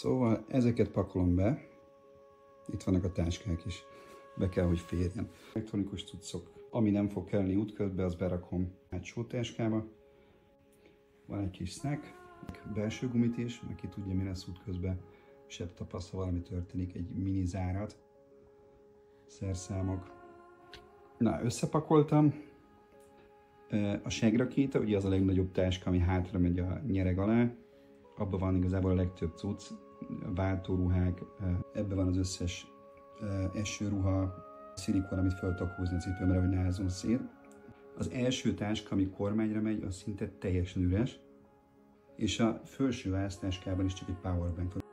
Szóval ezeket pakolom be. Itt vannak a táskák is. Be kell, hogy férjen. Elektronikus cuccok. Ami nem fog kelleni útközben, az berakom hátsó táskába. Van egy kis snack, belső gumit is, meg ki tudja, mi lesz útközben. Sebb tapaszt, ha valami történik, egy mini zárat. Szerszámok. Na, összepakoltam. A segrakéta, ugye az a legnagyobb táska, ami hátra megy a nyereg alá. Abban van igazából a legtöbb cucc, váltóruhák, ebben van az összes esőruha, szilikon, amit fel tudok húzni a cipőmre, hogy ne ázzon szét. Az első táska, ami kormányra megy, az szinte teljesen üres, és a felső vásztáskában is csak egy powerbank van.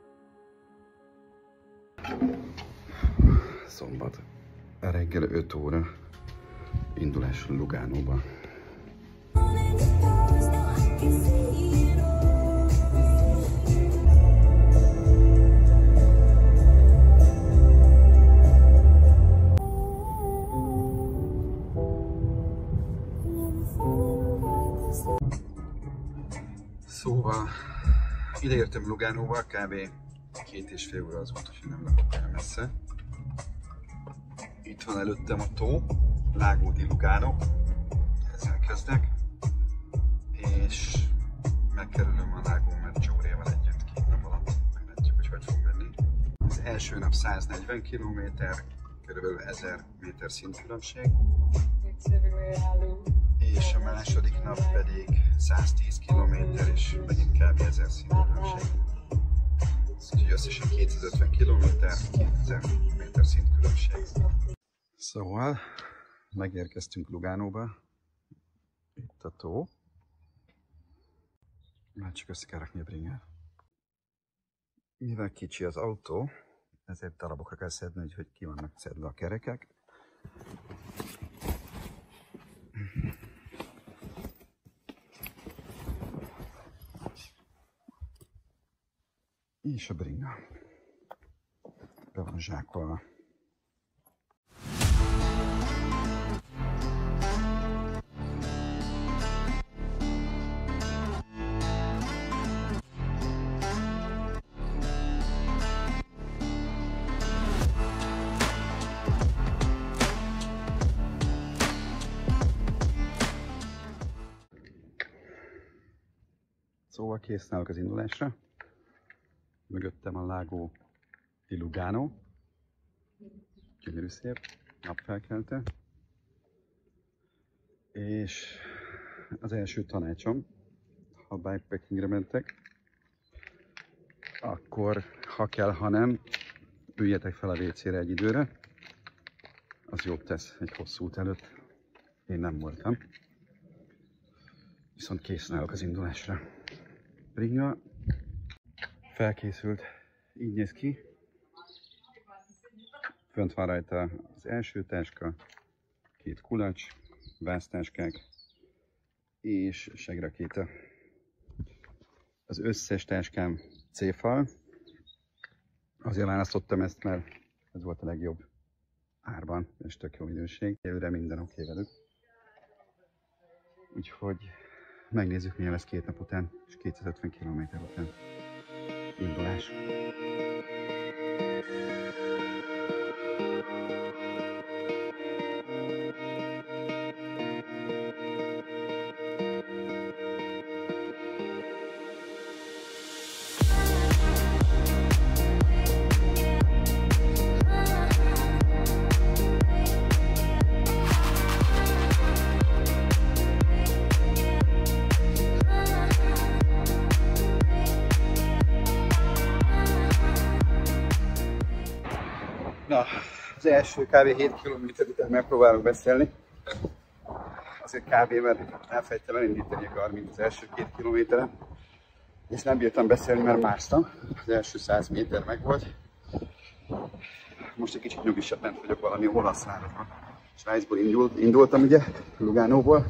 Szombat, reggel 5 óra, indulás Lugánóba. Szóval ideértem Lugánóba, kb. 2,5 óra az út, úgyhogy nem lakok el messze. Itt van előttem a tó, Lago di Lugano, ezzel kezdek, és megkerülöm a Lago Maggiore-val együtt 2 nap alatt, meglátjuk, hogy fog menni. Az első nap 140 km, kb. 1000 méter szintkülönbség, és a második nap pedig 110 km és megint kb. 1000 szintkülönbség. Úgyhogy összesen 250 km, 2000 méter szintkülönbség. Szóval megérkeztünk Lugánóba. Itt a tó. Már csak össze kell rakni a bringát. Mivel kicsi az autó, ezért darabokra kell szedni, hogy ki vannak szedve a kerekek. És a bringa. Be van zsákolva. Szóval készen állok az indulásra. Mögöttem a Lago di Lugano. Gyönyörű szép, napfelkelte. És az első tanácsom, ha bikepackingre mentek, akkor ha kell, ha nem, üljetek fel a WC-re egy időre. Az jót tesz egy hosszú út előtt. Én nem voltam. Viszont készen állok az indulásra. Bringa felkészült, így néz ki. Fönt van rajta az első táska, 2 kulacs, vásztáskák és segrakéta. Az összes táskám C-fal. Azért választottam ezt, mert ez volt a legjobb árban, és tök jó minőség. Előre minden oké velük. Úgyhogy megnézzük, milyen lesz 2 nap után, és 250 km után. Indulás. Na, az első kb. 7 km után megpróbálok beszélni. Azért kb. Mert elfelejtettem elindítani a Garmin az első 2 kilométeren. És nem bírtam beszélni, mert másztam. Az első 100 méter megvolt. Most egy kicsit nyugisabb bent vagyok valami olasz városban. Svájcból indultam ugye, Lugánóból.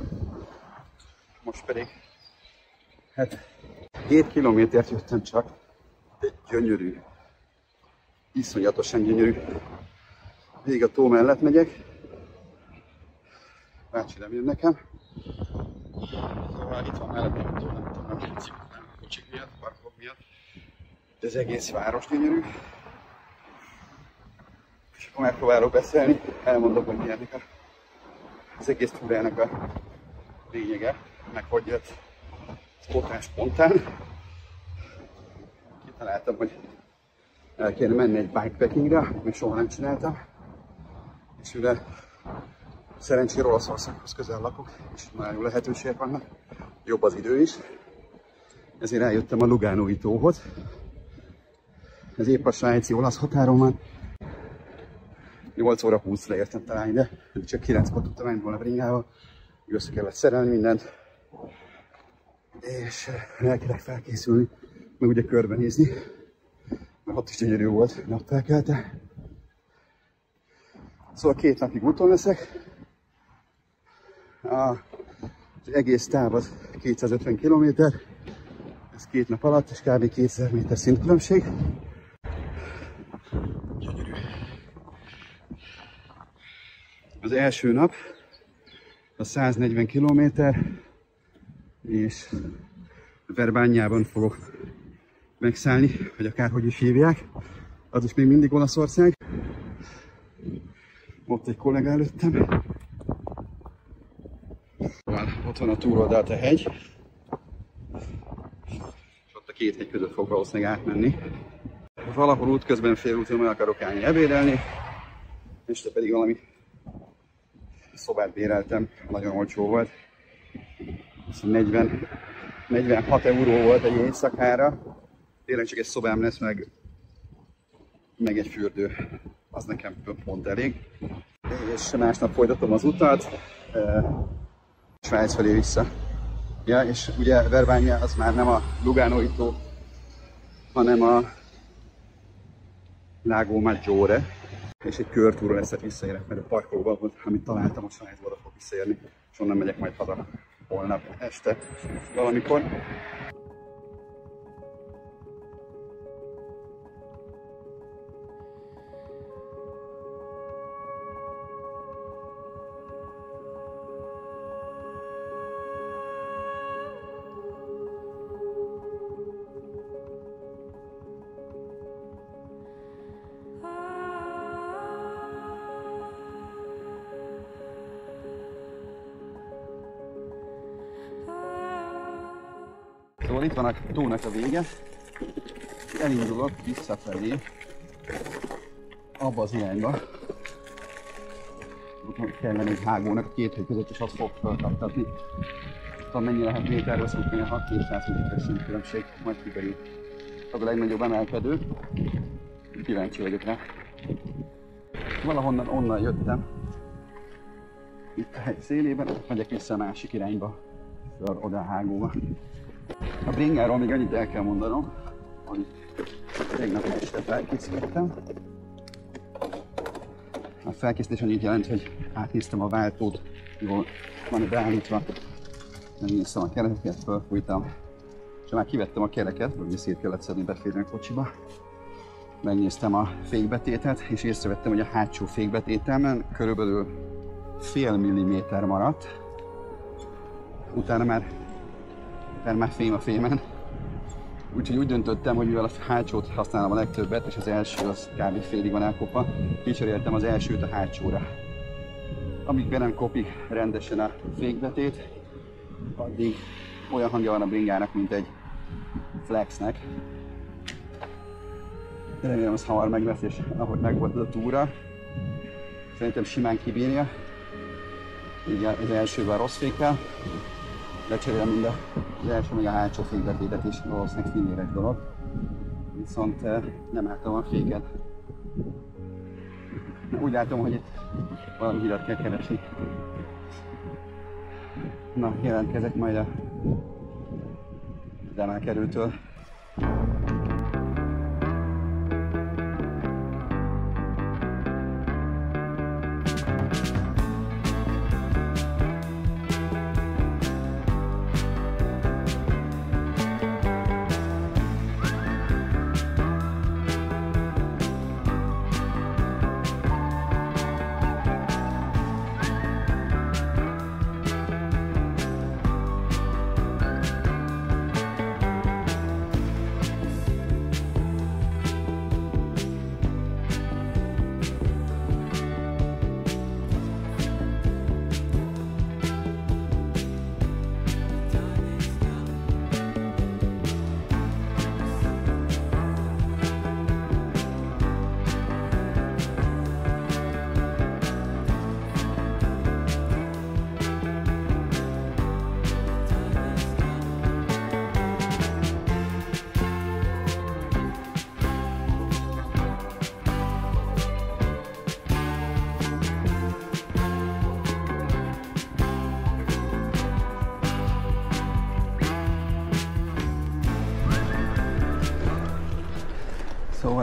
Most pedig, hát 7 kilométert jöttem csak. Egy gyönyörű, iszonyatosan gyönyörű. Végig a tó mellett megyek. Bácsi nem jön nekem. Szóval itt van mellettem a tó, nem tudom, a kocsik miatt, parkolók miatt. de az egész város gyönyörű. És akkor megpróbálok beszélni, elmondom, hogy milyennek az egész túrának a lényege, meg hogy jött spontán. Kitaláltam, hogy el kéne menni egy bikepackingre, még soha nem csináltam. És ugye szerencsére Olaszországhoz közel lakok, és nagyon jó lehetőségek vannak, jobb az idő is. Ezért eljöttem a Lugánói tóhoz. Ez épp a svájci-olasz határon van. 8 óra 20-ra értem talán ide, csak 9-kor tudtam menni volna bringával, össze kellett szerelni mindent. És elkezdek felkészülni, meg ugye körbenézni, mert ott is gyönyörű volt napfelkelte. Szóval 2 napig úton leszek. Az egész táv az 250 km, ez 2 nap alatt, és kb. 2000 méter szintkülönbség. Gyönyörű. Az első nap a 140 km, és Verbányában fogok megszállni, vagy akárhogy is hívják. Az is még mindig Olaszország. Ott egy kollega előttem. Ott van a túroldalt a hegy. És ott a 2 hegy között fog valószínűleg átmenni. Valahol útközben félúton meg akarok állni ebédelni. Este pedig valami szobát béreltem, nagyon olcsó volt. 46 euró volt egy éjszakára. Tényleg csak egy szobám lesz, meg egy fürdő. Az nekem pont elég. És másnap folytatom az utat, Svájc felé vissza. Ja, és ugye Verbánya az már nem a Lugánói tó, hanem a Lago Maggiore, és egy körtúron lesz, visszaérek, mert a parkolóban volt, amit találtam, a Svájcból fog visszaérni, és onnan megyek majd haza holnap este valamikor. Szóval itt van a tónak a vége, elindulok visszafelé, abba az irányba. Ott kellene egy hágónak a 2 hegy között, és azt fog felkaptatni. Tudom, mennyi lehet méterről szúrni, 6-200 méter szintkülönbség, majd kiderül. Az a legnagyobb emelkedő, kíváncsi vagyok rá. Valahonnan onnan jöttem, itt a hegy szélében, megyek vissza a másik irányba, oda a hágóba. A bringáról még annyit el kell mondanom, hogy tegnap este felkészítettem. A felkészítés annyit jelent, hogy átnéztem a váltót, jól van beállítva, megnéztem a kerekeket, felfújtam, és már kivettem a kereket, ugye szét kellett szedni, beférni a kocsiba. Megnéztem a fékbetétet, és észrevettem, hogy a hátsó fékbetételmen körülbelül fél milliméter maradt. Utána már fém a fémen. Úgyhogy úgy döntöttem, hogy mivel a hátsót használom a legtöbbet, és az első az kb. Félig van elkopva, kicseréltem az elsőt a hátsóra. Amíg be nem kopik rendesen a fékbetét, addig olyan hangja van a bringának, mint egy flexnek. Remélem az hamar meg lesz, és ahogy megvolt a túra, szerintem simán kibírja. Így az elsőben rossz fékkel. Lecserélem mind az első, meg a hátsó fékbetétet is, valószínűleg filléres dolog. Viszont nem álltam a féket. Úgy látom, hogy itt valami hidat kell keresni. Na, jelentkezek majd az emelkedőtől.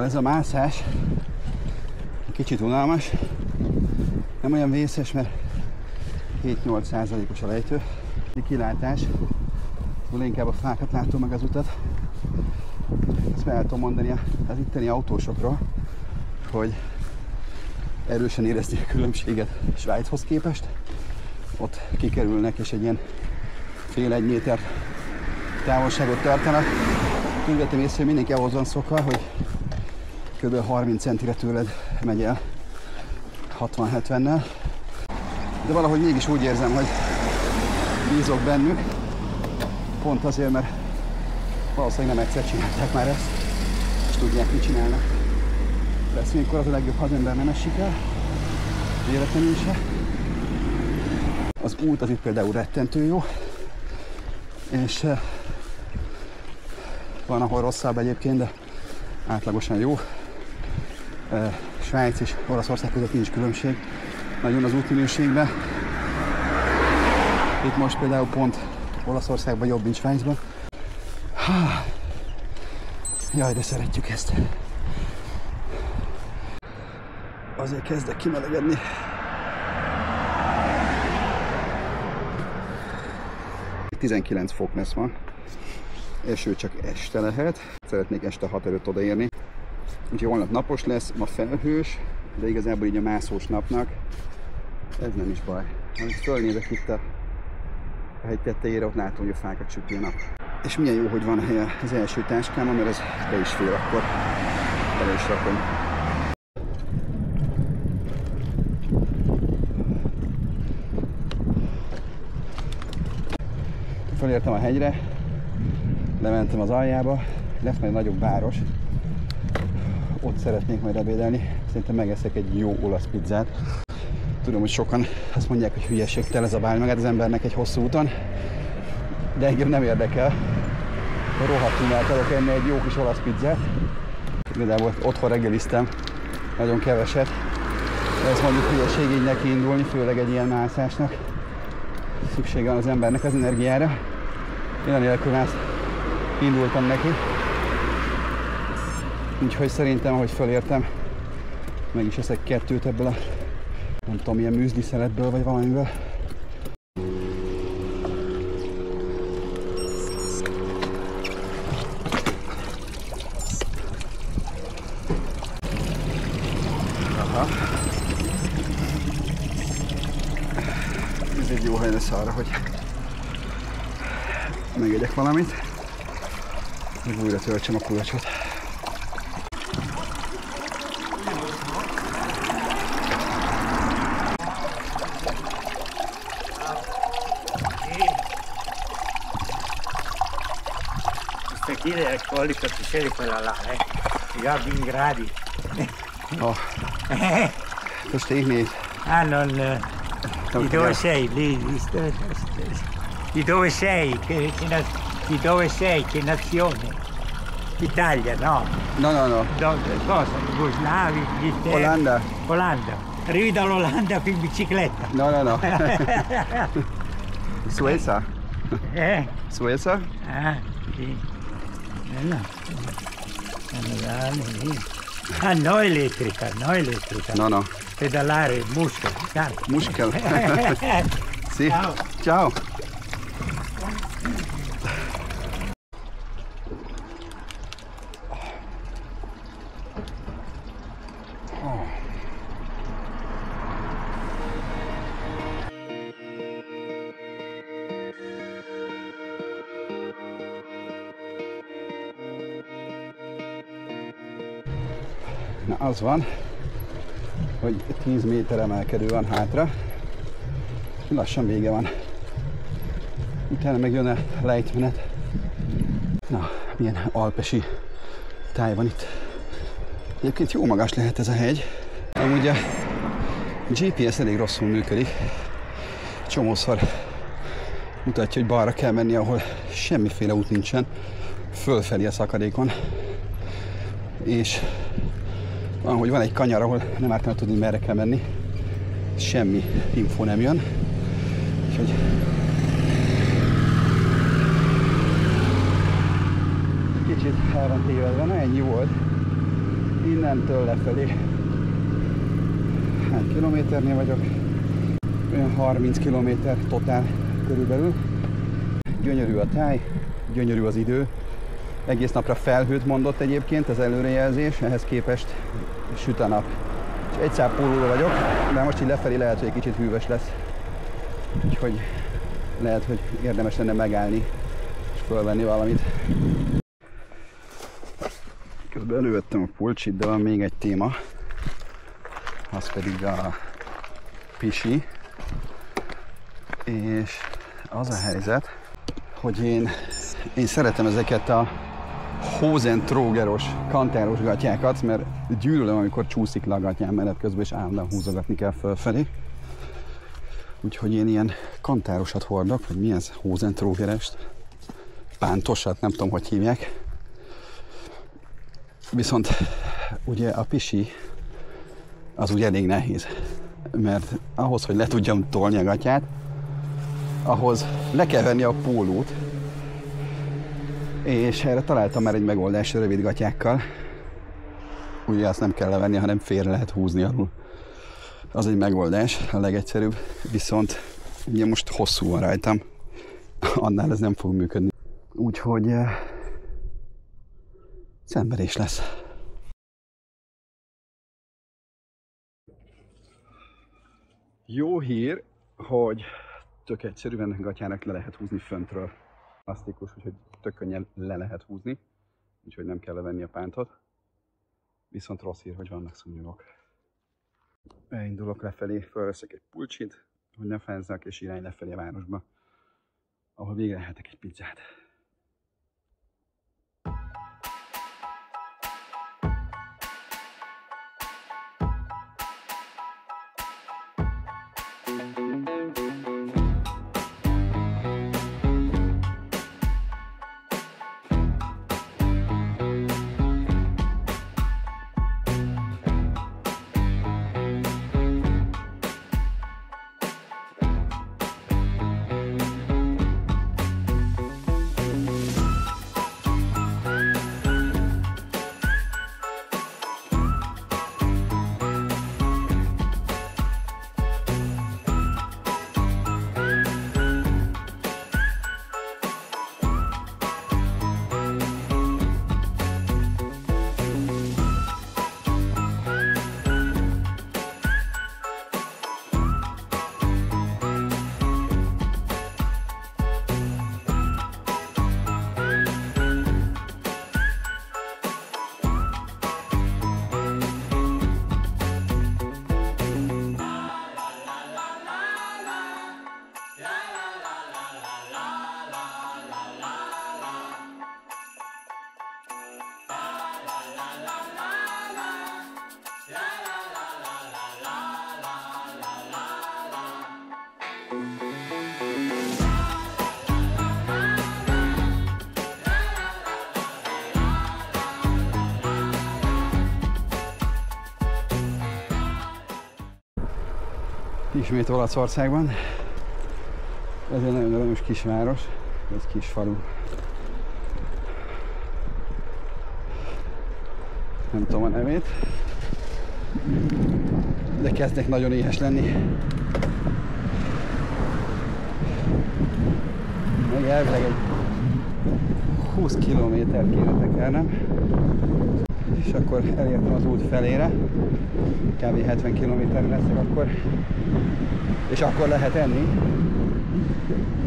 ez a mászás kicsit unalmas, nem olyan vészes, mert 7-8%-os a lejtő. A kilátás, szóval inkább a fákat látom meg az utat. Ezt el tudom mondani az itteni autósokról, hogy erősen érezni a különbséget Svájchoz képest. Ott kikerülnek és egy ilyen fél-1 méter távolságot tartanak. Úgy vettem észre, hogy mindenki ahhoz van szokva, hogy kb. 30 centire tőled megy el 60-70-nel. De valahogy mégis úgy érzem, hogy bízok bennük. Pont azért, mert valószínűleg nem egyszer csinálták már ezt, és tudják, mit csinálnak. Persze ilyenkor az a legjobb, ha az ember nem esik el, véletlenül se. Az út az itt például rettentő jó, és van, ahol rosszabb egyébként, de átlagosan jó. Svájc és Olaszország között nincs különbség nagyon az útminőségben. Itt most például pont Olaszországban jobb, mint Svájcban. Jaj, de szeretjük ezt. Azért kezdek kimelegedni. Itt 19 fok lesz ma. Eső csak este lehet. Szeretnék este 6 előtt odaérni. Úgyhogy holnap napos lesz, ma felhős, de igazából így a mászós napnak ez nem is baj. Amit fölnézek itt a hegy tetejére, ott látom, hogy a fákat süti a nap. És milyen jó, hogy van helye az első táskámon, mert ez be is fér akkor. El is rakom. Fölértem a hegyre, lementem az aljába, lesz majd nagyobb város. Ott szeretnék majd ebédelni. Szerintem megeszek egy jó olasz pizzát. Tudom, hogy sokan azt mondják, hogy hülyeségtel ez a bálj meg az embernek egy hosszú úton, de engem nem érdekel. Rohadtul el tudok enni egy jó kis olasz pizzát. Igazából otthon reggeliztem nagyon keveset. De ezt mondjuk hülyeség így neki indulni, főleg egy ilyen mászásnak. Szüksége van az embernek az energiára. Én anélkül már indultam neki. Úgyhogy szerintem, ahogy felértem, meg is eszek 2 ebből a, nem tudom, ilyen műzli szeletből, vagy valamiből. Aha. Ez egy jó hely lesz arra, hogy megegyek valamit, hogy újra töltsem a kulacsot. Stile è colico, ti sei quella là, già 20 gradi. Oh. Verstehe ich nicht. Ah, non... Di dove sei? Lì, di dove sei? Di dove sei? Che nazione? Italia, no? No. Cosa? Jugoslavi, Inghilterra? Olanda. Olanda. Arrivi dall'Olanda qui in bicicletta? No. Sueza. Sueza? Ah, sì. No. Ah, no elettrica. No. Pedalare, muskel. Muskel. Sì. Ciao. Na, az van, hogy 10 méter emelkedő van hátra, lassan vége van. Utána meg jön a lejtmenet. Na, milyen alpesi táj van itt. Egyébként jó magas lehet ez a hegy. Amúgy a GPS elég rosszul működik. Csomószor mutatja, hogy balra kell menni, ahol semmiféle út nincsen, fölfelé a szakadékon. És ahogy van egy kanyar, ahol nem ártana tudni, merre kell menni, semmi info nem jön. Úgyhogy kicsit el van tévedve, na ennyi volt. Innentől lefelé hány kilométernél vagyok? Olyan 30 kilométer totál körülbelül. Gyönyörű a táj, gyönyörű az idő. Egész napra felhőt mondott egyébként az előrejelzés, ehhez képest süt a nap. És egy szál pólóra vagyok, de most így lefelé lehet, hogy egy kicsit hűvös lesz. Úgyhogy lehet, hogy érdemes lenne megállni és fölvenni valamit. Közben elővettem a pulcsit, de van még egy téma. Az pedig a pisi. És az a helyzet, hogy én szeretem ezeket a Hosenträgeros, kantáros gatyákat, mert gyűlölöm, amikor csúszik le a gatyám menet közben, és állandóan húzogatni kell fölfelé. Úgyhogy én ilyen kantárosat hordok, vagy mi ez? Hosenträgerest? Pántosat, nem tudom, hogy hívják. Viszont ugye a pisi az úgy elég nehéz, mert ahhoz, hogy le tudjam tolni a gatyát, ahhoz le kell venni a pólót, és erre találtam már egy megoldást a rövid gatyákkal. Ugye azt nem kell levenni, hanem félre lehet húzni alul. Az egy megoldás, a legegyszerűbb, viszont ugye most hosszú van rajtam, annál ez nem fog működni. Úgyhogy szenvedés lesz. Jó hír, hogy tök egyszerűen gatyának le lehet húzni föntről. Plasztikus, úgyhogy tök könnyen le lehet húzni, úgyhogy nem kell levenni a pántot. Viszont rossz hír, hogy vannak szúnyogok. Beindulok lefelé, felveszek egy pulcsit, hogy ne fázzak, és irány lefelé a városba, ahol végre lehetek egy pizzát. Ismét Olaszországban. Ez egy nagyon aranyos kisváros, ez kis falu. Nem tudom a nevét, de kezdek nagyon éhes lenni. Meg elvileg egy 20 kilométert kéne tekernem, és akkor elértem az út felére. Kb. 70 kilométerre leszek akkor, és akkor lehet enni.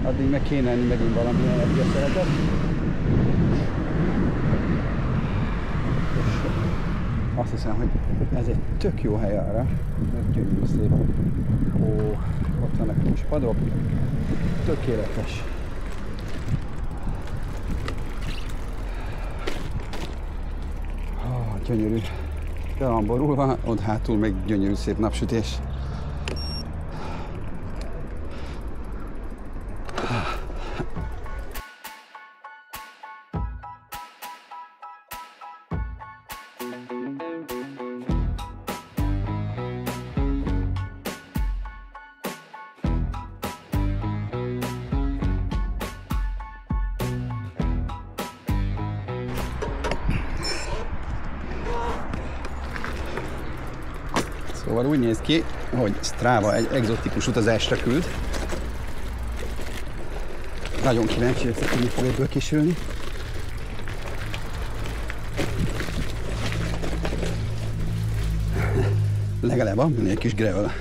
Addig meg kéne enni megint valamilyen energiaszeletet. És azt hiszem, hogy ez egy tök jó hely arra, mert gyönyörű szép. Ó, ott vannak a kis padok, tökéletes. Ó, gyönyörű. Be van borulva, ott hátul meg gyönyörű szép napsütés. Szóval úgy néz ki, hogy Strava egy egzotikus utazásra küld. Nagyon kíváncsi vagyok, hogy mi fog ebből kisülni. Legalább van egy kis gravel.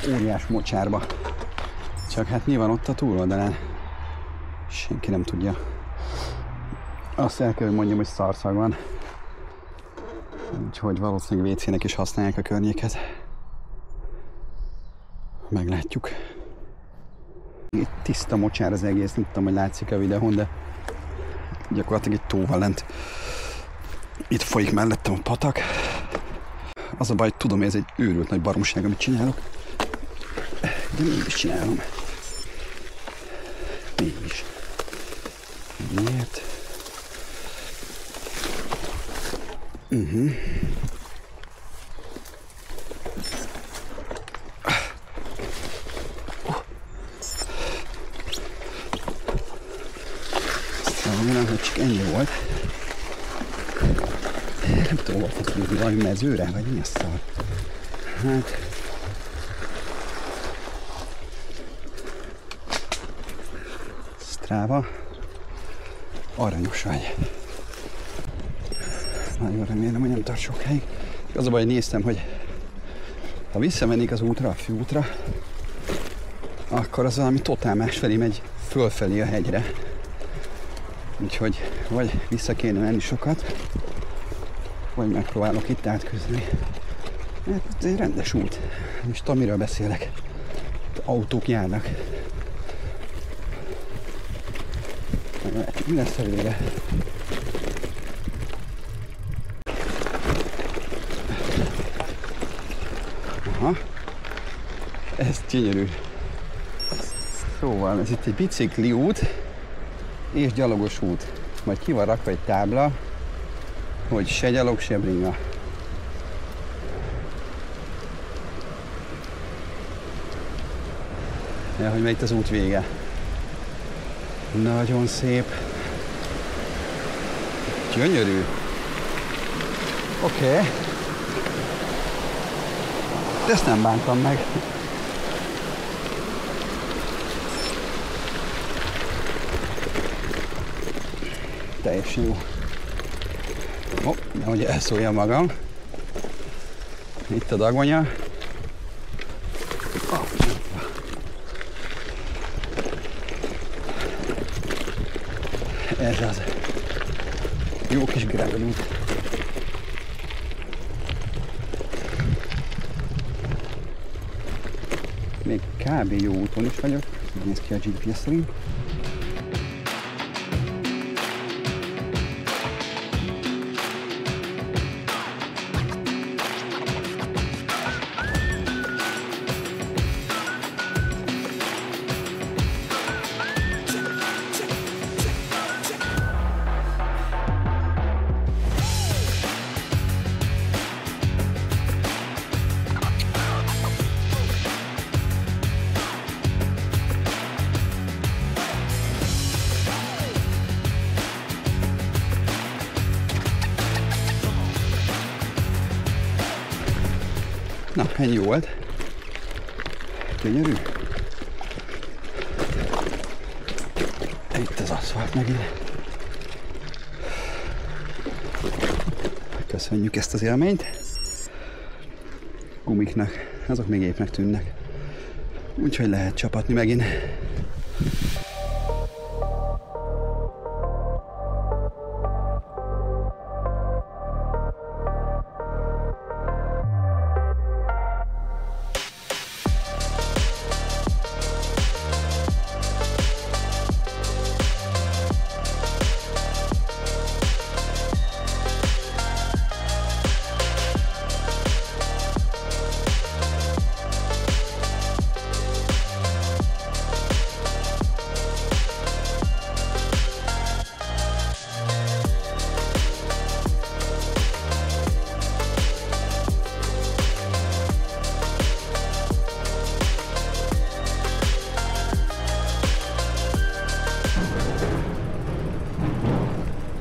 Óriás mocsárba. Csak hát mi van ott a túloldalán? Senki nem tudja. Azt el kell, hogy mondjam, hogy szarszag van. Úgyhogy valószínűleg WC-nek is használják a környéket. Meglátjuk. Itt tiszta mocsár az egész, nem tudom, hogy látszik a videón, de gyakorlatilag egy tóval lent. Itt folyik mellettem a patak. Az a baj, hogy tudom, hogy ez egy őrült nagy baromság, amit csinálok. De mégis csinálom. Mégis. Miért? Remélem, hogy csak ennyi volt. Nem tudom, hol fog tudni, valami mezőre, vagy mi a szar? Hát... Strava. Aranyos vagy. Nagyon remélem, hogy nem tart sokáig. Az a baj, hogy néztem, hogy ha visszamennék az útra, a főútra, akkor az valami totál másfelé megy fölfelé a hegyre. Úgyhogy vagy vissza kéne menni sokat, vagy megpróbálok itt átközni. Hát ez egy rendes út. És tudom, miről beszélek. Autók járnak. Mi lesz a vége? Aha. Ez gyönyörű. Szóval ez itt egy bicikli út és gyalogos út. Majd ki van rakva egy tábla, hogy se gyalog, se bringa. Ja, hogy itt az út vége. Nagyon szép. Gyönyörű. Oké. De ezt nem bántam meg. Teljesen jó. Hopp, nehogy elszólja magam. Itt a dagonya. Ez az. Jó kis gravel út. Még kb. Jó úton is vagyok. Így néz ki a GPS szerint. Na, ennyi volt. Gyönyörű. Itt az aszfalt megint. Köszönjük ezt az élményt. Gumiknak, azok még épnek tűnnek. Úgyhogy lehet csapatni megint.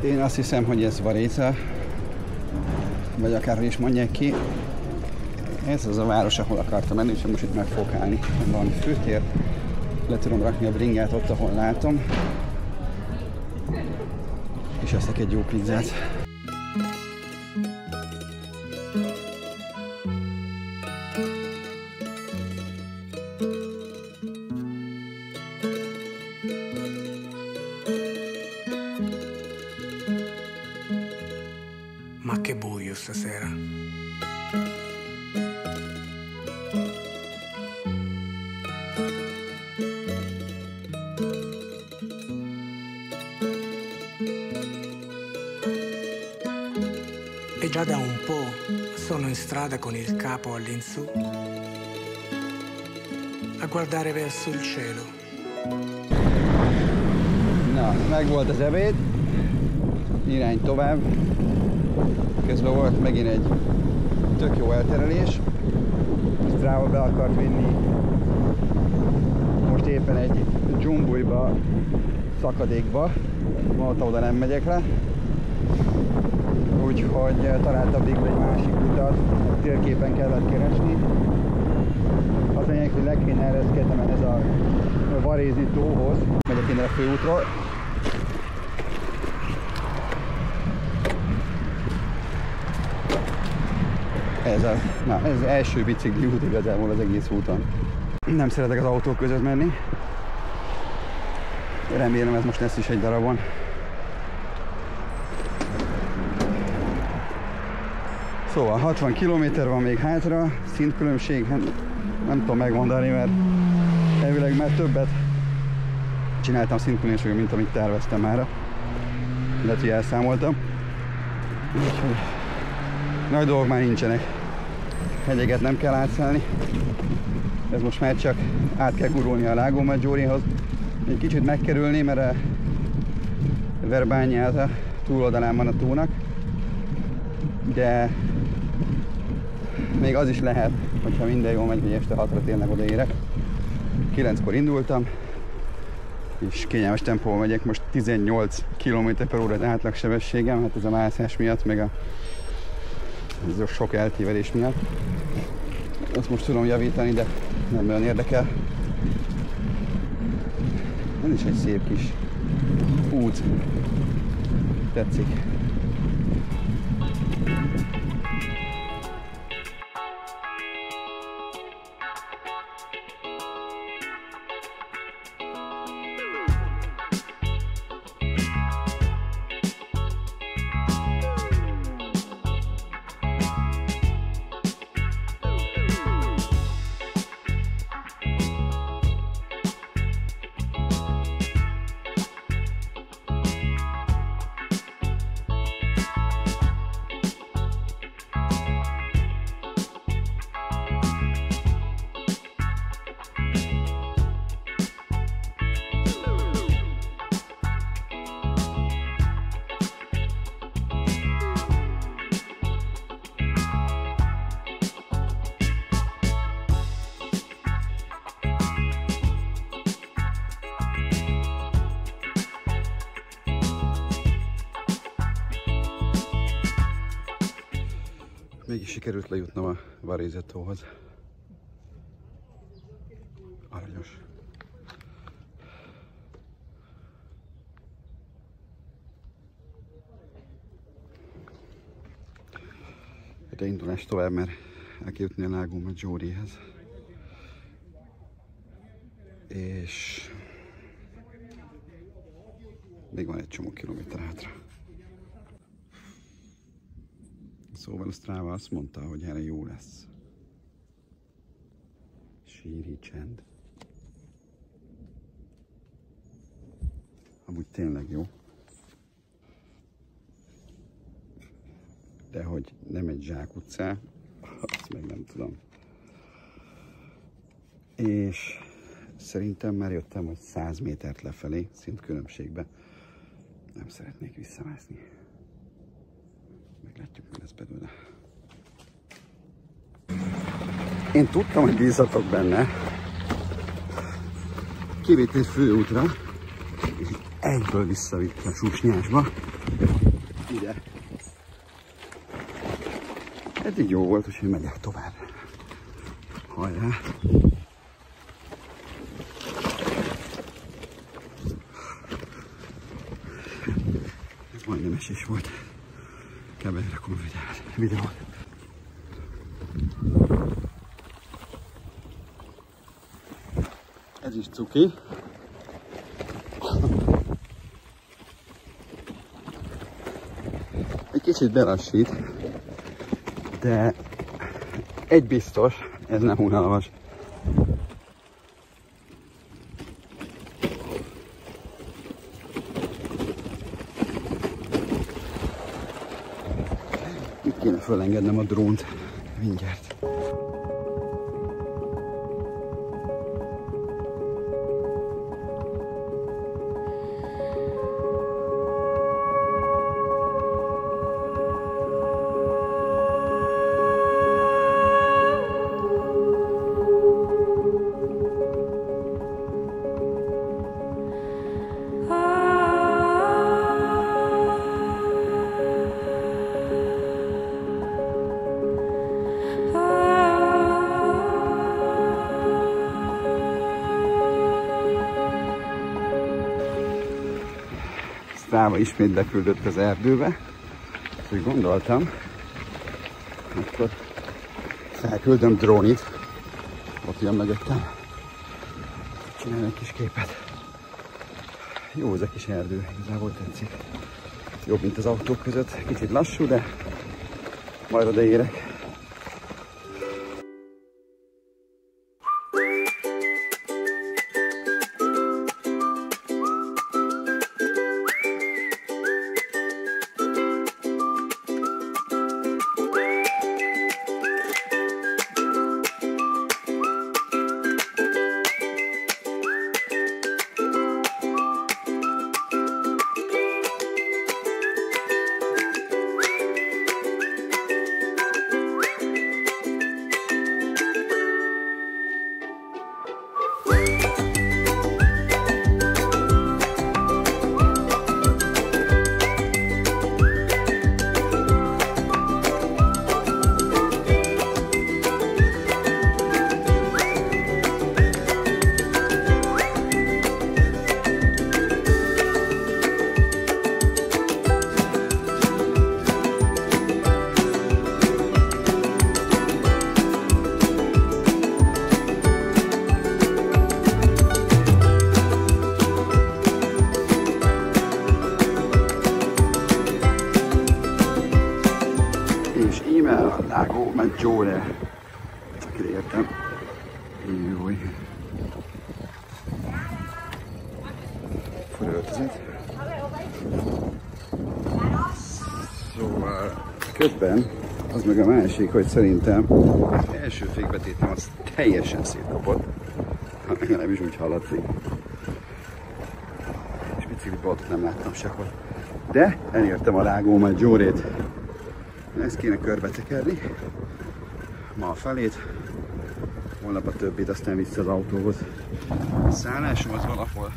Én azt hiszem, hogy ez Varéza. vagy akárhogy is mondják ki. Ez az a város, ahol akartam menni, úgyhogy most itt meg fogok állni. Van főtér, le tudom rakni a bringát ott, ahol látom. És eszek egy jó pizzát. Ma che buio stasera. E già da un po' sono in strada con il capo all'insù a guardare verso il cielo. Na, meg volt az ebéd, irány tovább. Közben volt megint egy tök jó elterelés. A Strava be akart vinni most éppen egy dzsumbujba, szakadékba. Mondta, oda nem megyek le. Úgyhogy találtam végül egy másik utat, térképen kellett keresni. Az lényeg, hogy le kéne ereszkednem ez a Varézi tóhoz. Megyek innen a főútról. Ez az első bicikli út igazából az egész úton. Nem szeretek az autók között menni. Remélem ez most lesz is egy darabon. Szóval 60 km van még hátra, szintkülönbség, nem tudom megmondani, mert elvileg már többet csináltam szintkülönbséget, mint amit terveztem már. Lehet, hogy elszámoltam. Úgyhogy nagy dolgok már nincsenek. Hegyeket nem kell átszállni. Ez most már csak át kell gurulni a Lago Maggiorihoz. Egy kicsit megkerülni, mert a Verbányáza túloldalán van a tónak. De még az is lehet, hogyha minden jól megy, hogy este 6-ra tényleg odaérek. 9-kor indultam, és kényelmes tempóval megyek. Most 18 km/h az átlagsebességem, hát ez a mászás miatt, meg a sok eltévedés miatt. Azt most tudom javítani, de nem olyan érdekel. Ez is egy szép kis út. Tetszik. Mégis sikerült lejutnom a Varese tóhoz. Aranyos. De indulás tovább, mert el kell jutni a Lago Maggiorihez. És még van egy csomó kilométer hátra. Szóval a Strava azt mondta, hogy erre jó lesz. Síri csend. Amúgy tényleg jó. De hogy nem egy zsákutcá, azt meg nem tudom. És szerintem már jöttem, hogy 100 métert lefelé, szintkülönbségbe. Nem szeretnék visszamászni. Meglátjuk, mi lesz belőle. Én tudtam, hogy bízzatok benne. Kivitt egy főútra, és egyből visszavitt a Susnyásba. Ide. eddig jó volt, úgyhogy megyek tovább. Hajrá! Ez majdnem esés volt. Kell berakom a videót. Ez is cuki. Egy kicsit belassít, de egy biztos, ez nem unalmas. Itt kéne fölengednem a drónt mindjárt. Strava ismét beküldött az erdőbe, úgyhogy gondoltam, akkor felküldöm drónit, ott jön mögöttem, csinálj egy kis képet. Jó ez a kis erdő, igazából tetszik. Jobb, mint az autók között, kicsit lassú, de majd odaérek. Lago Maggiore. Csak ide értem. Júj. Fölöltözet. Szóval közben az meg a másik, hogy szerintem az első fékbetétem az teljesen szétkapott. Legalábbis úgy hallatszik. És bicikliboltot nem láttam sehol. De elértem a Lago Maggiore-t. Ezt kéne körbe tekerni, ma a felét, holnap a többit, aztán vissza az autóhoz. A szállásom az valahol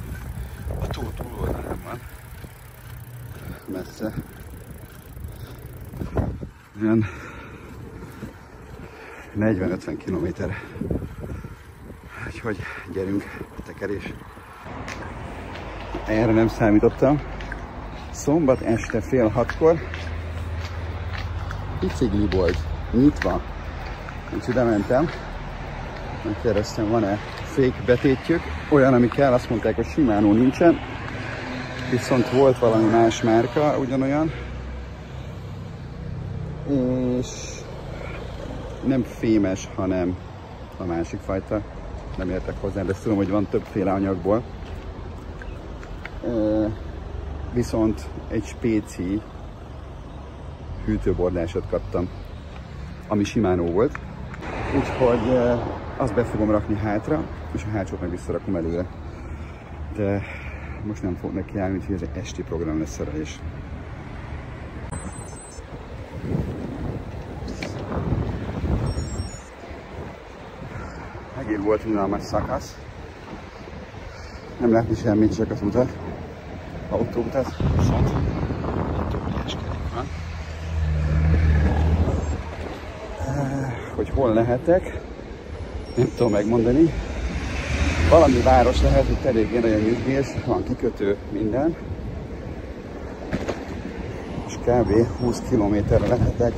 a tó túloldalán van, messze. Olyan 40-50 kilométerre. Úgyhogy gyerünk, a tekerés. Erre nem számítottam. Szombat este fél 6-kor biciklibolt nyitva. Úgyhogy oda mentem, megkérdeztem, van-e fékbetétjük. Olyan, ami kell, azt mondták, hogy Shimano nincsen. Viszont volt valami más márka, ugyanolyan. És nem fémes, hanem a másik fajta. Nem értek hozzá, de ezt tudom, hogy van többféle anyagból. Viszont egy spéci hűtőbordásot kaptam, ami Shimano volt. Úgyhogy azt be fogom rakni hátra, és a hátsót meg visszarakom előre. De most nem fog neki állni, úgyhogy ez egy esti program lesz arra is. Megint volt unalmas szakasz. Nem látni semmit, csak az utat. Autóutat. Viszont autóügyeskedik van. hogy hol lehetek, nem tudom megmondani. Valami város lehet, itt eléggé nagyon nyugdíjas, van kikötő, minden. És kb. 20 kilométerre lehetek,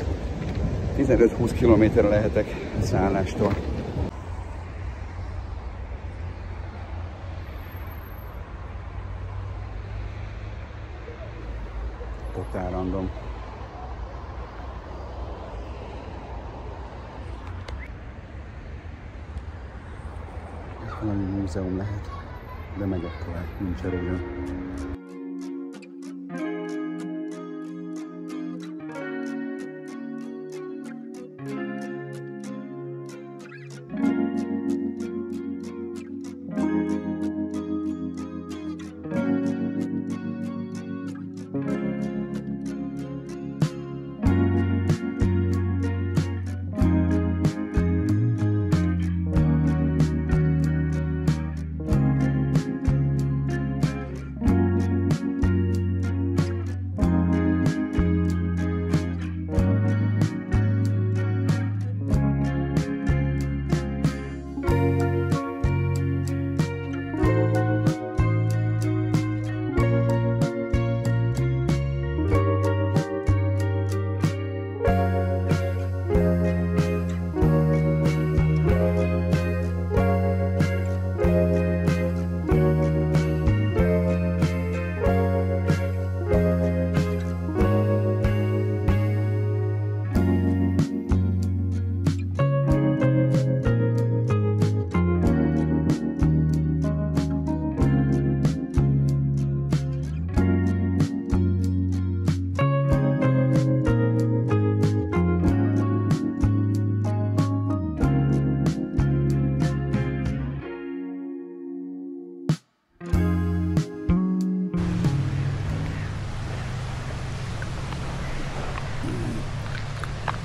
15-20 kilométerre lehetek a szállástól. Totál random. Valami múzeum lehet, de megyek tovább, nincs erőm.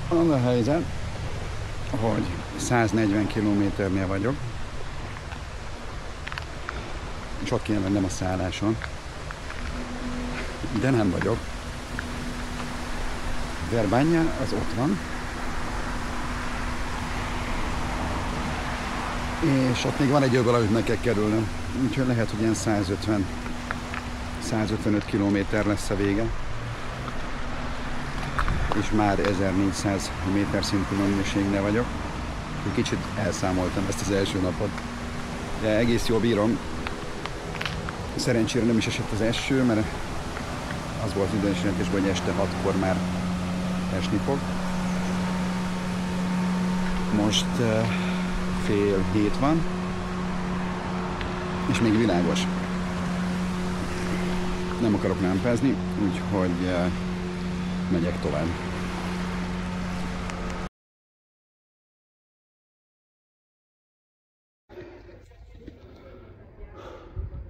Az a helyzet, hogy 140 kilométernél vagyok, és ott kéne lennem a szálláson, de nem vagyok. Verbanya az ott van, és ott még van egy öböl, amit meg kell kerülnöm, úgyhogy lehet, hogy ilyen 150-155 kilométer lesz a vége. És már 1400 méter szintű mennyőségnél vagyok. Kicsit elszámoltam ezt az első napot, de egész jól bírom. Szerencsére nem is esett az eső, mert az volt időjelentésben, hogy este 6-kor már esni fog. Most 6:30 van, és még világos. Nem akarok lámpázni, úgyhogy megyek tovább.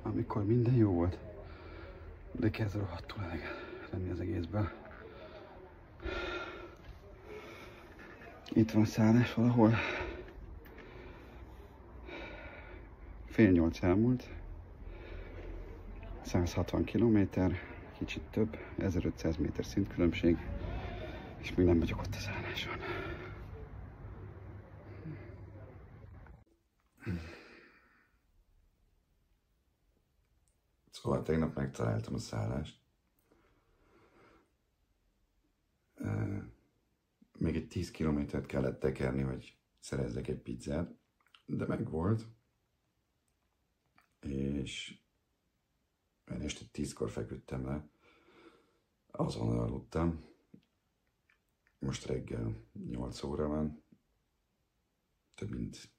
Amikor minden jó volt, de kezd rohadtul eleget lenni az egészből. Itt van szállás valahol. 7:30 elmúlt. 160 kilométer, kicsit több, 1500 méter szintkülönbség, és még nem vagyok ott a szálláson. Szóval tegnap megtaláltam a szállást. Még egy 10 kilométert kellett tekerni, hogy szerezzek egy pizzát, de megvolt. És én este 10-kor feküdtem le, azonnal aludtam. Most reggel 8 óra van, több mint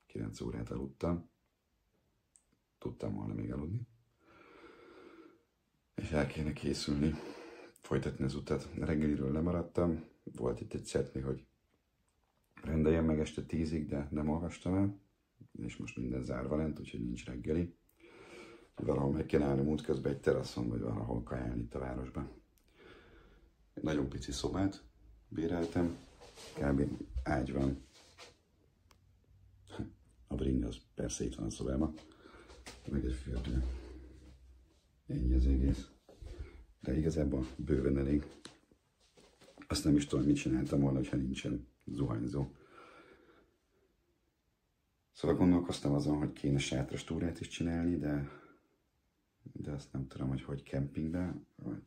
9 órát aludtam. Tudtam volna még aludni. És el kéne készülni, folytatni az utat. Reggeliről lemaradtam, volt itt egy szetni, hogy rendeljem meg este 10-ig, de nem olvastam el. És most minden zárva lent, úgyhogy nincs reggeli. Valahol meg kell állnom útközben egy teraszon, vagy valahol kajálni itt a városban. Egy nagyon pici szobát béreltem, kb. Ágy van. A bring az persze itt van a szobában, meg egy fürdő. Ennyi az egész. De igazából bőven elég. Azt nem is tudom, mit csináltam volna, ha nincsen zuhanyzó. Szóval gondolkoztam azon, hogy kéne sátras túrát is csinálni, de azt nem tudom, hogy kempingbe, vagy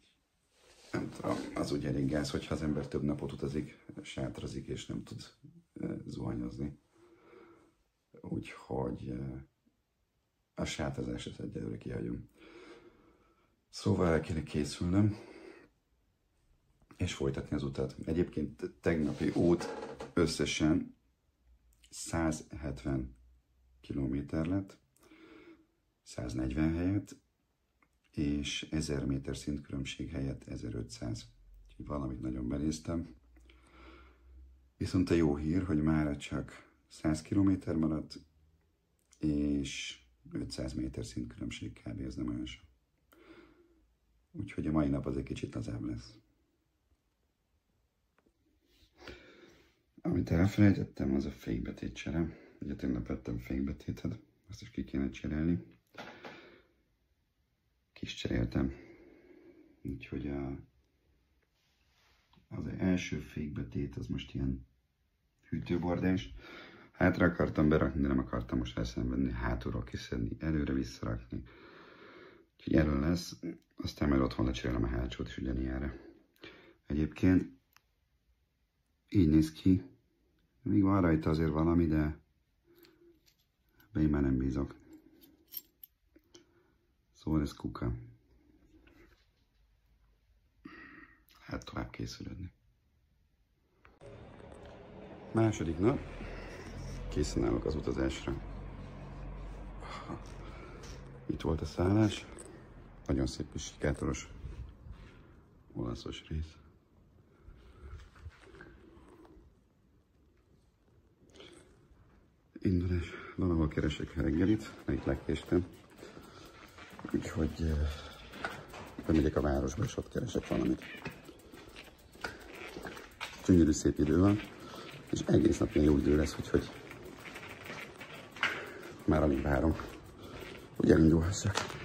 nem tudom, az úgy elég gáz, hogyha az ember több napot utazik, sátrazik és nem tud zuhanyozni. Úgyhogy a sátrazást egyelőre kihagyom. Szóval el kéne készülnöm, és folytatni az utat. Egyébként tegnapi út összesen 170 km lett, 140 helyett, és 1000 méter szintkülönbség helyett 1500. Úgyhogy valamit nagyon benéztem. Viszont a jó hír, hogy mára csak 100 km maradt, és 500 méter szintkülönbség kb. Ez nem olyan sok. Úgyhogy a mai nap az egy kicsit lazább lesz. Amit elfelejtettem, az a fékbetétcsere. Ugye tegnap vettem fékbetétet, azt is ki kéne cserélni. Ki is cseréltem. Úgyhogy az első fékbetét az most ilyen hűtőbordás. Hátra akartam berakni, de nem akartam most elszenvedni, hátulról kiszedni, előre visszarakni. Úgyhogy erről lesz, aztán majd otthon lecserélem a hátsót is ugyanilyenre. Egyébként így néz ki. Még van rajta azért valami, de én már nem bízok. Szóval ez kuka. Hát tovább készülődni. Második nap. Készen állok az utazásra. Itt volt a szállás. Nagyon szép kis sikátoros olaszos rész. Indulás. Valahol keresek reggelit, itt legkéstem. Úgyhogy bemegyek a városba, és ott keresek valamit. Gyönyörű szép idő van, és egész nap ilyen jó idő lesz, úgyhogy már alig várom, hogy elindulhassak.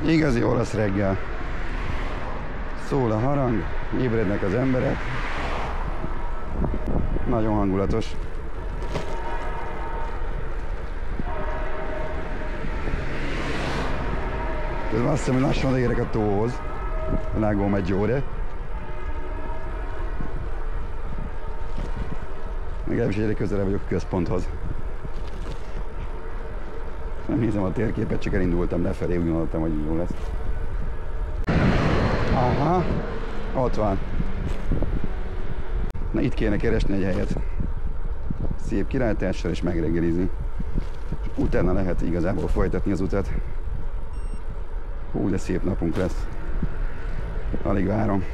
Igazi olasz reggel. Szól a harang, ébrednek az emberek. Nagyon hangulatos. Közben azt hiszem, hogy lassan odaérek a tóhoz. A Lago Maggiore. Legalábbis egyre közelebb vagyok a központhoz. Nem nézem a térképet, csak elindultam lefelé, úgy gondoltam, hogy jó lesz. Aha, ott van. Na itt kéne keresni egy helyet. Szép kilátással és megreggelizni. Utána lehet igazából folytatni az utat. Hú, de szép napunk lesz. Alig várom.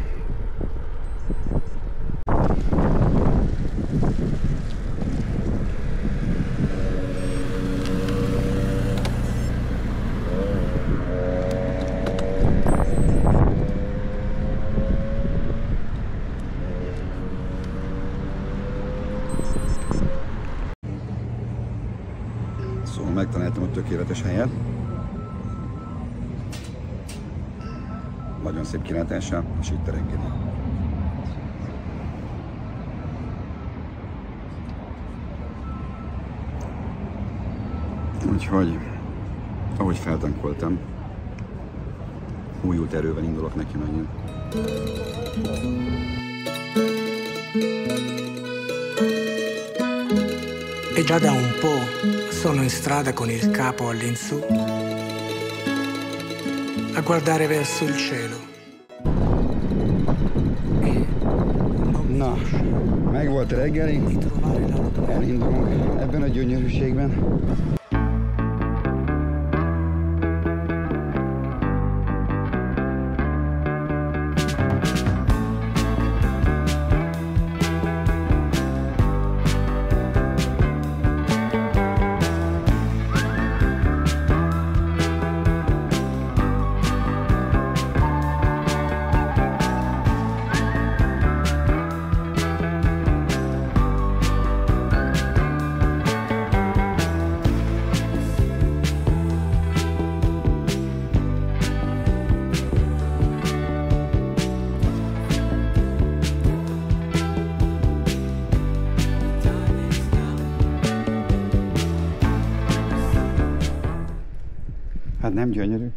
Szóval megtaláltam a tökéletes helyet. Nagyon szép kilátása, és itt a reggeli. Úgyhogy, ahogy feltankoltam, újult erővel indulok neki megint. E già da un po' sono in strada con il capo all'insù a guardare verso il cielo. Na, meg volt a reggeli, elindulunk ebben a gyönyörűségben. Hát nem gyönyörű.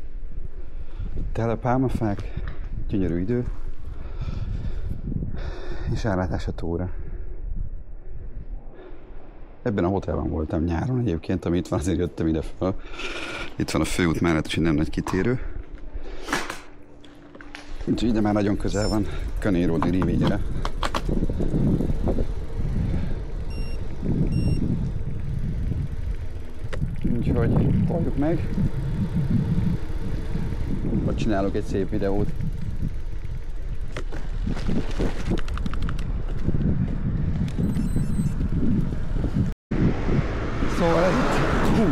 Tele pálmafák, gyönyörű idő, és rálátás a tóra. Ebben a hotelben voltam nyáron egyébként, ami itt van, azért jöttem ide fel. Itt van a főút mellett, úgyhogy nem nagy kitérő. Úgyhogy ide már nagyon közel van Canero di Riviera. Úgyhogy toljuk meg. Vagy csinálok egy szép videót. Szóval ez itt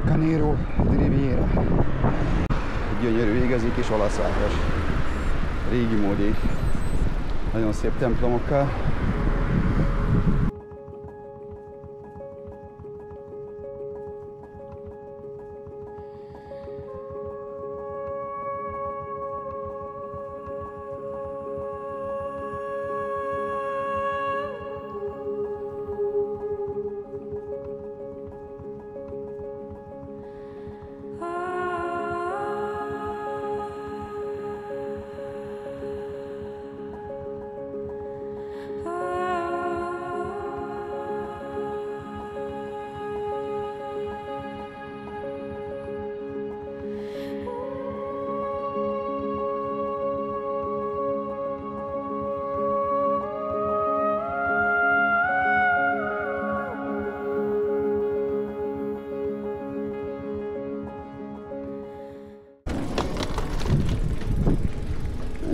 Canero di Riviera. Gyönyörű, igazi kis olasz város. Régi módi, nagyon szép templomokkal.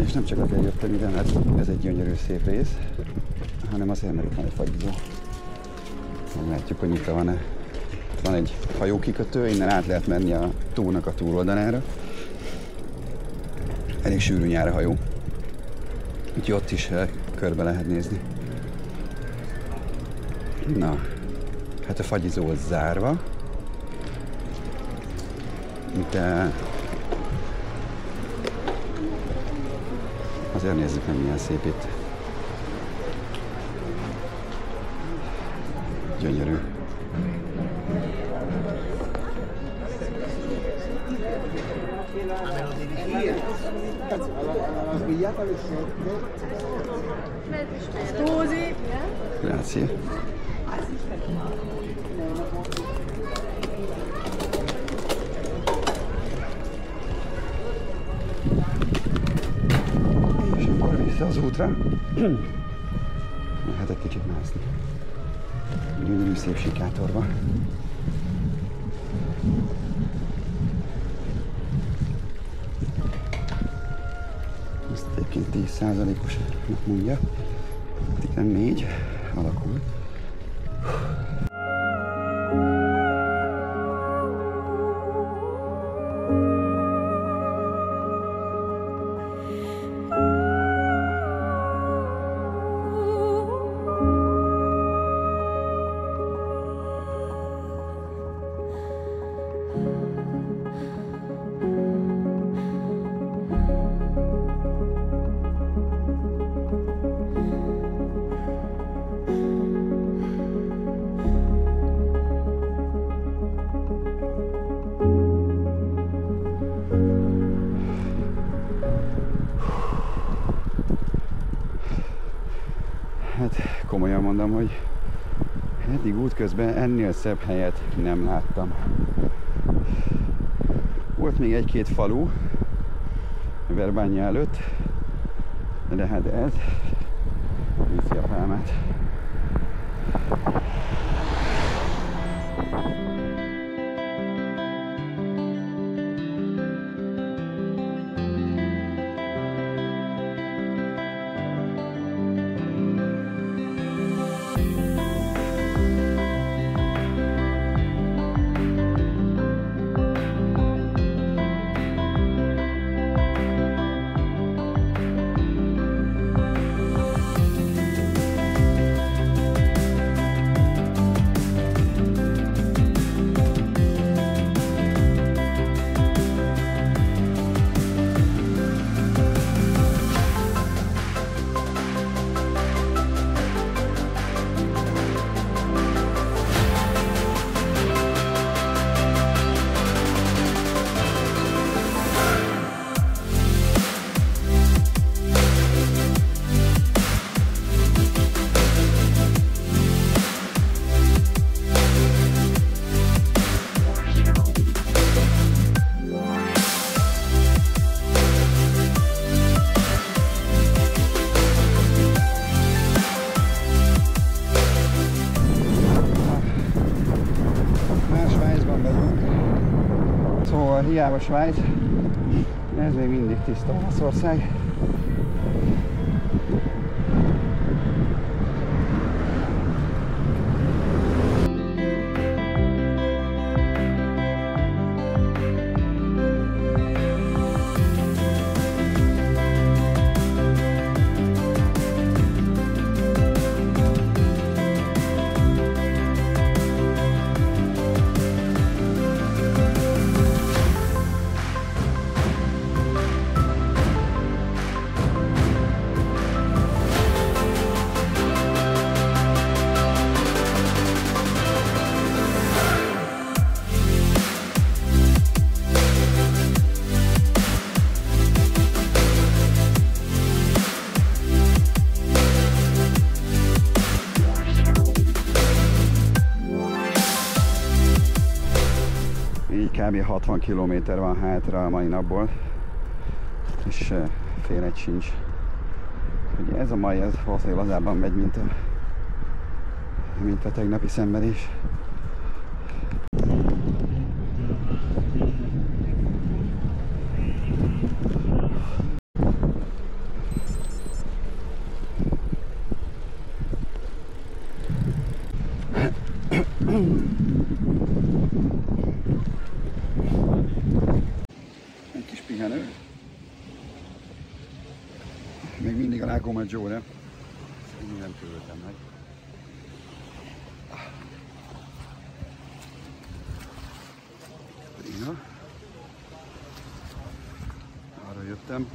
És nem csak azért jöttem ide, mert ez egy gyönyörű szép rész, hanem azért, mert itt van egy fagyizó. Látjuk, hogy nyitva van-e. Van egy hajókikötő, innen át lehet menni a tónak a túloldalára. Elég sűrű nyár a hajó. Úgyhogy ott is körbe lehet nézni. Na, hát a fagyizó az zárva. De azért nézzük meg, milyen szép itt. Gyönyörű. Grazie. És akkor vissza az útra. Hát egy kicsit mászni. Gyönyörű szép sikátorba. Ezt egyébként 10%-osnak mondja. Igen, 4 alakul. Hát komolyan mondom, hogy eddig útközben ennél szebb helyet nem láttam. Volt még egy-két falu Verbania előtt, de hát ez viszi a pálmát. Szóval hiába Svájc, ez még mindig tiszta Olaszország. Kb. 60 km van hátra a mai napból, és fél egy sincs. Ugye ez a mai, ez valószínűleg lazábban megy, mint a tegnapi szenvedés. Egy kis pihenő. Még mindig a Lago Maggiore. Még nem körültem meg. Ja. Arra jöttem.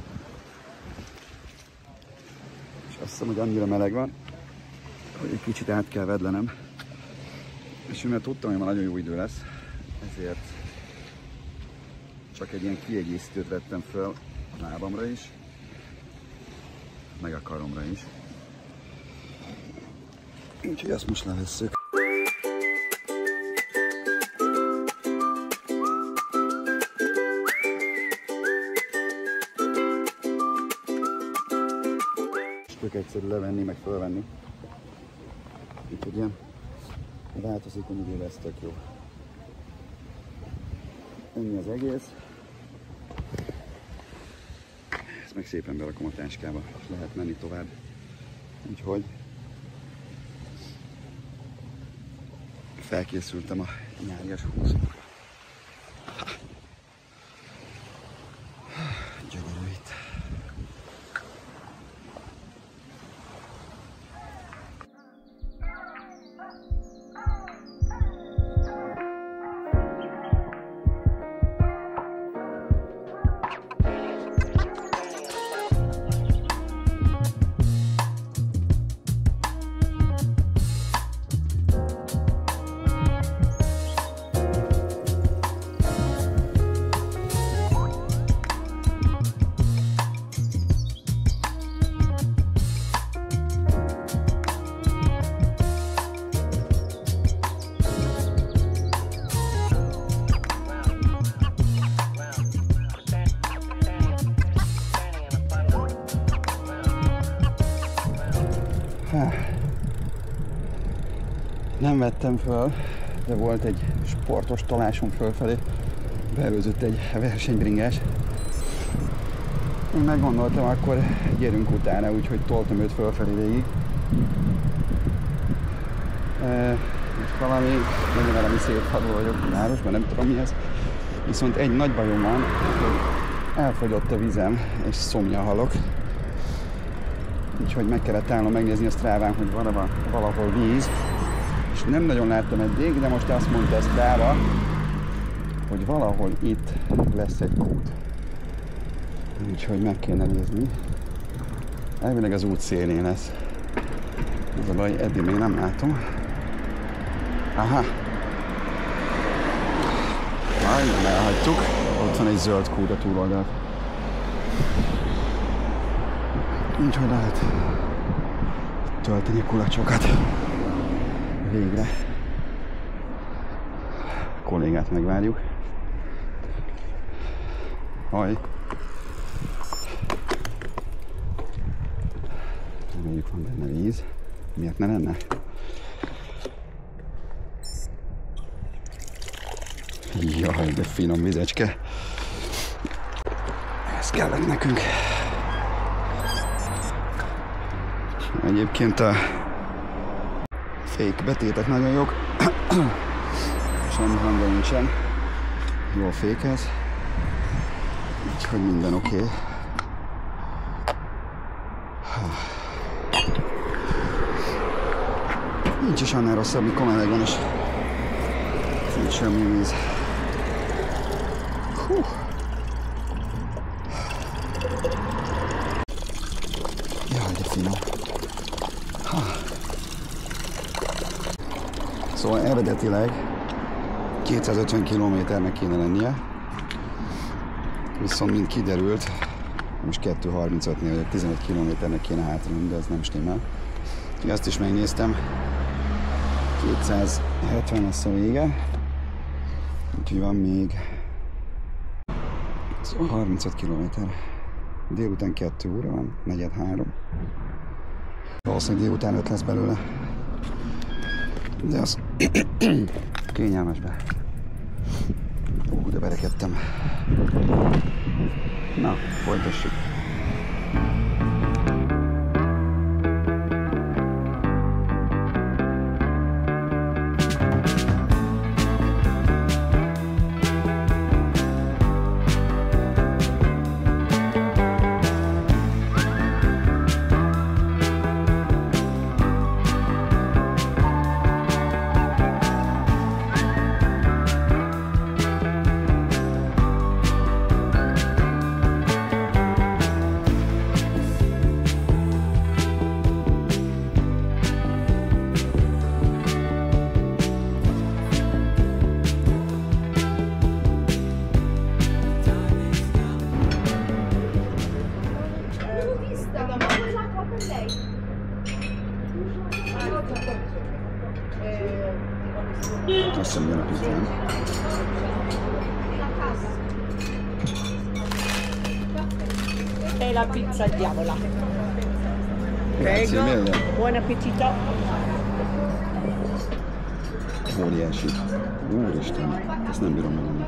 És azt hiszem, hogy annyira meleg van, hogy egy kicsit át kell vedlenem. És mert tudtam, hogy ma nagyon jó idő lesz, ezért csak egy ilyen kiegészítőt vettem föl a lábamra is, meg a karomra is. Úgyhogy ezt most levesszük. Tök egyszerű levenni, meg fölvenni. Úgyhogy ilyen változékony idő lesz, tök jó. Ennyi az egész. Ezt meg szépen berakom a táskába, és lehet menni tovább. Úgyhogy felkészültem a nyárias húzóra. Gyönyörű itt. Nem vettem föl, de volt egy sportos tolásom fölfelé, beelőzött egy versenybringás. Én meggondoltam, akkor gyerünk utána, úgyhogy toltam őt fölfelé végig. És valami szép falu vagyok a városban, nem tudom mi ez. Viszont egy nagy bajom van, hogy elfogyott a vizem, és szomjan halok. Úgyhogy meg kellett állnom megnézni a Stráván, hogy van valahol víz. És nem nagyon láttam eddig, de most azt mondta a Strava, hogy valahol itt lesz egy kút. Úgyhogy meg kéne nézni. Elvileg az út szélén lesz. Ez a baj, eddig még nem látom. Aha! Majdnem elhagytuk. Ott van egy zöld kút a túloldalt. Úgyhogy lehet tölteni kulacsokat. Végre. A kollégát megvárjuk. Haj! Reméljük van benne víz. Miért ne lenne? Jaj, de finom vizecske. Ez kellett nekünk. Egyébként a fake betétek nagyon jók. Semmi hangja nincsen. Jól fékez. Úgyhogy minden oké. Nincs is annál rosszabb, mikor meleg van, és nincs semmi víz. Hú. Jaj, de finom. Ha. Szóval eredetileg 250 km-nek kéne lennie, viszont mint kiderült, most 2.35-nél 15 km-nek kéne hátrálni, de ez nem stimmel. Azt is megnéztem, 270 lesz a vége, úgyhogy van még, szóval 35 km. Délután 2 óra van, 4:03. Valószínűleg délután 5 lesz belőle, de az kényelmes be. De berekedtem. Na, folytassuk. Azt hiszem, jön a pizzán. E la pizza, diamola. Grazie mille. Buon appetito. Óriási. Úristen, ezt nem bírom megenni.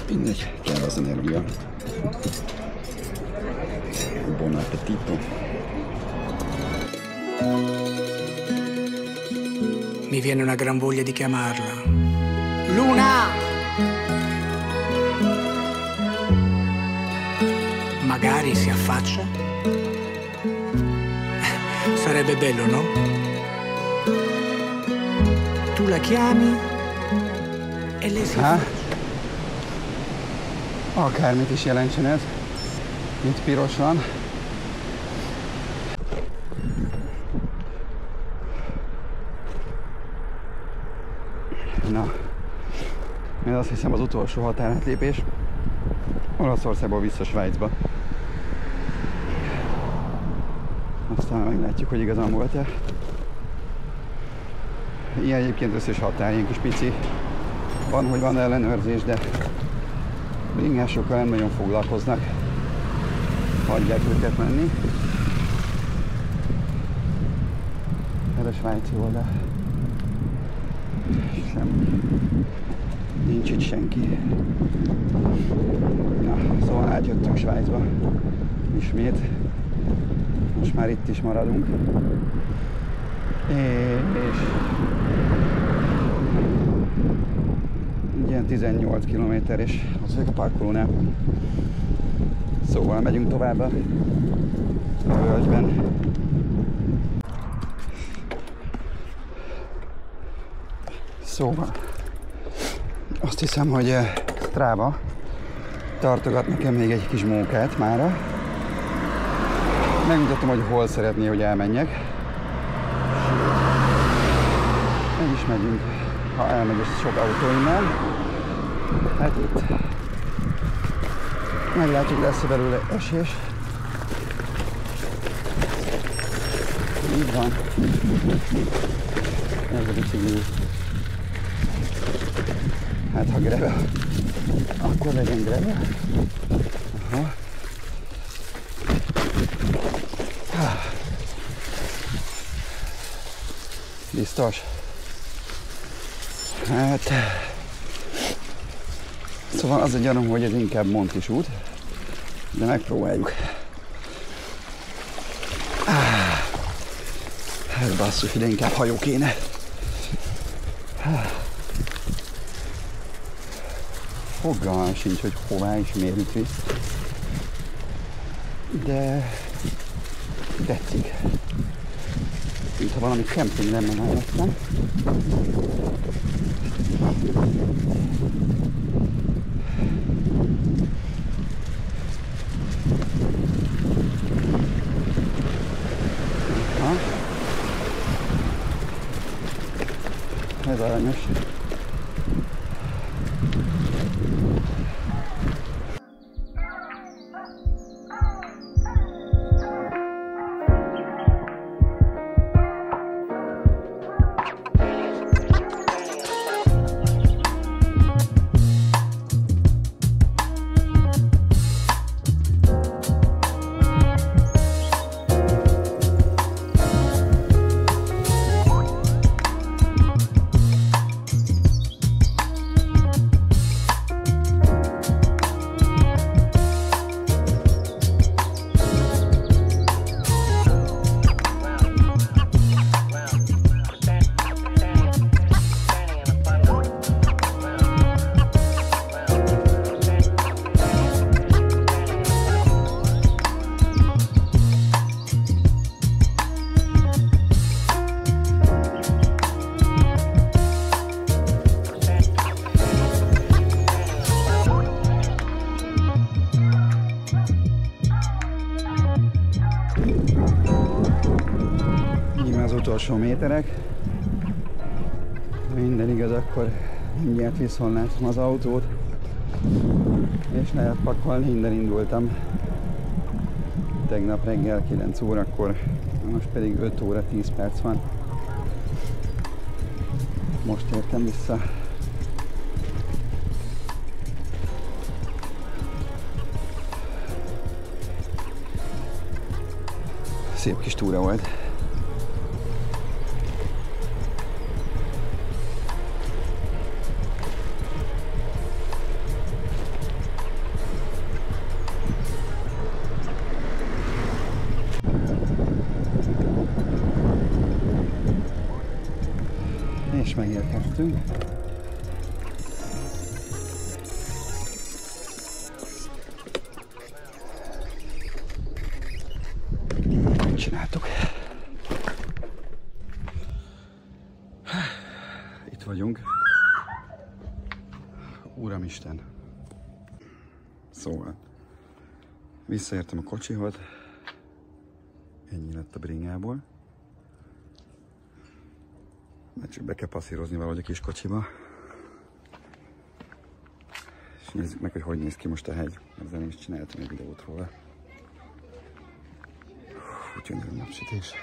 Mindegy, kell az energia. Buon appetito. Mi viene una gran voglia di chiamarla. Luna! Magari si affaccia. Sarebbe bello, no? Tu la chiami e lei si affaccia. Akármit is jelentsen ez. Itt piros van. Na, én azt hiszem az utolsó határátlépés Olaszországból vissza Svájcba. Aztán meglátjuk, hogy igazán volt-e. Ilyen egyébként összes határ, ilyen kis pici. Van, hogy van ellenőrzés, de bringásokkal nem nagyon foglalkoznak. Hagyják őket menni. Ez a svájci oldal. Semmi. Nincs itt senki. Na, szóval átjöttünk Svájcba. Ismét. Most már itt is maradunk. És ilyen 18 km és az vagyok a parkolónál. Szóval megyünk tovább a völgyben. Szóval azt hiszem, hogy Strava tartogat nekem még egy kis mókát mára. Megmutatom, hogy hol szeretné, hogy elmenjek. Meg is megyünk, ha elmegy sok autó innen. Hát itt meglátjuk, lesz belőle esés. Így van. Ez a bicikli. Hát ha gravel, akkor legyen gravel. Aha. Biztos. Hát... Szóval az a gyanúm, hogy ez inkább Montis út, de megpróbáljuk. Hát basszus, ide inkább hajó kéne. Fogalmam sincs, hogy hová is miért visz. De tetszik. Mintha valami kemping lenne mellettem. Ez aranyos. Utolsó méterek. Minden igaz, akkor mindjárt visszhoznásom az autót, és lehet pakolni. Innen indultam tegnap reggel 9 órakor, most pedig 5 óra 10 perc van. Most értem vissza. Szép kis túra volt. És megérkeztünk. Csináltuk. Itt vagyunk. Uramisten. Szóval visszaértem a kocsihoz. Ennyi lett a bringából. Mert csak be kell passzírozni valahogy a kis kocsiba. És nézzük meg, hogy hogy néz ki most a hegy. Ezzel nem is csináltam egy videót róla. Úgy gyönyörű napsütés.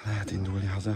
Lehet indulni haza.